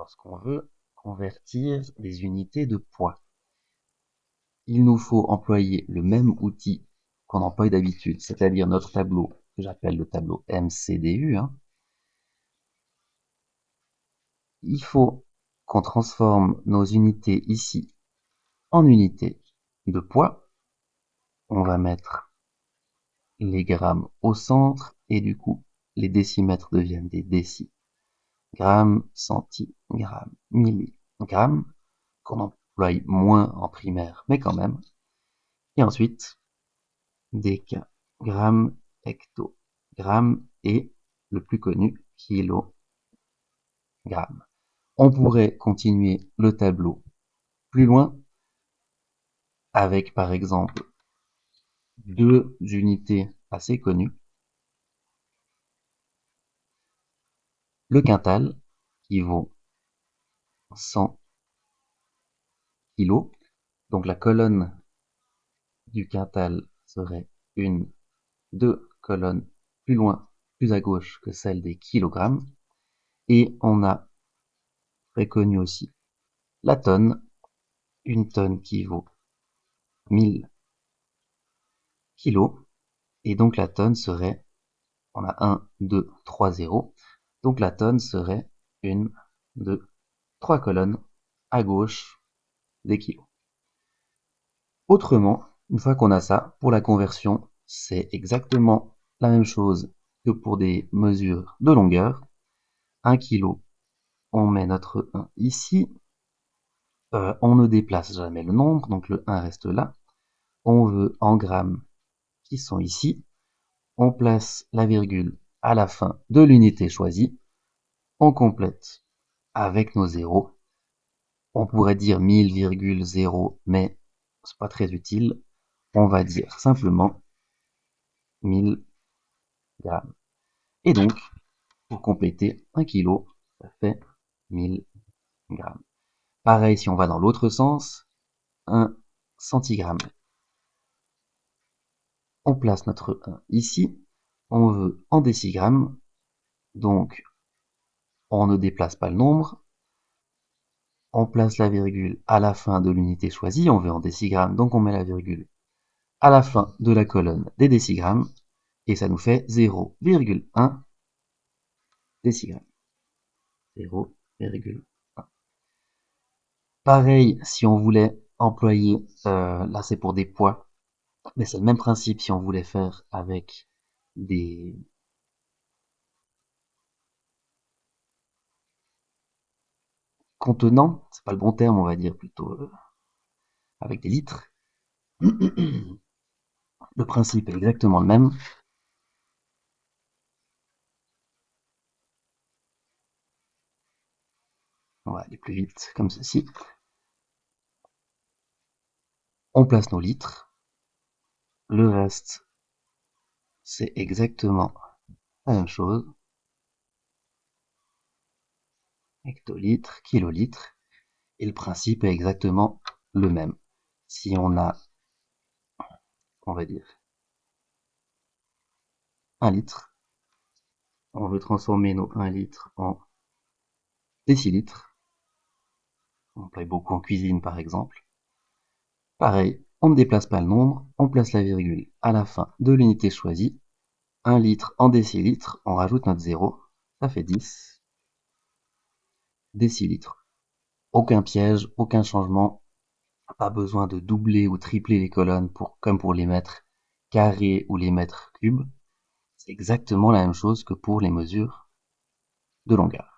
lorsqu'on veut convertir des unités de poids. Il nous faut employer le même outil qu'on emploie d'habitude, c'est-à-dire notre tableau, que j'appelle le tableau MCDU. Il faut qu'on transforme nos unités ici en unités de poids. On va mettre les grammes au centre et du coup, les décimètres deviennent des décis. Grammes, centigrammes, milligrammes, qu'on emploie moins en primaire, mais quand même. Et ensuite, déca, grammes, hectogrammes et le plus connu, kilogrammes. On pourrait continuer le tableau plus loin avec par exemple deux unités assez connues. Le quintal qui vaut 100 kg. Donc la colonne du quintal serait deux colonnes plus loin, plus à gauche que celle des kilogrammes. Et on a très connu aussi la tonne, une tonne qui vaut 1000 kilos. Et donc la tonne serait, on a 1, 2, 3 zéros. Donc la tonne serait 1, 2, 3 colonnes à gauche des kilos. Autrement, une fois qu'on a ça, pour la conversion, c'est exactement la même chose que pour des mesures de longueur. 1 kg, on met notre 1 ici. On ne déplace jamais le nombre, donc le 1 reste là. On veut en grammes qui sont ici. On place la virgule à la fin de l'unité choisie. On complète avec nos zéros. On pourrait dire 1000,0, mais c'est pas très utile. On va dire simplement 1000 grammes. Et donc, pour compléter 1 kg, ça fait 1000 grammes. Pareil, si on va dans l'autre sens, 1 centigramme. On place notre 1 ici. On veut en décigrammes. Donc, on ne déplace pas le nombre. On place la virgule à la fin de l'unité choisie. On veut en décigrammes, donc on met la virgule à la fin de la colonne des décigrammes. Et ça nous fait 0,1 décigramme. 0,1. Pareil, si on voulait employer, là c'est pour des poids, mais c'est le même principe si on voulait faire avec des contenants, c'est pas le bon terme, on va dire plutôt avec des litres. Le principe est exactement le même. On va aller plus vite comme ceci. On place nos litres. Le reste, c'est exactement la même chose. Hectolitres, kilolitres. Et le principe est exactement le même. Si on a, on va dire, 1 litre, on veut transformer nos 1 litre en décilitres. On emploie beaucoup en cuisine par exemple. Pareil, on ne déplace pas le nombre, on place la virgule à la fin de l'unité choisie. 1 litre en décilitres, on rajoute notre 0, ça fait 10 décilitres. Aucun piège, aucun changement, pas besoin de doubler ou tripler les colonnes comme pour les mètres carrés ou les mètres cubes. C'est exactement la même chose que pour les mesures de longueur.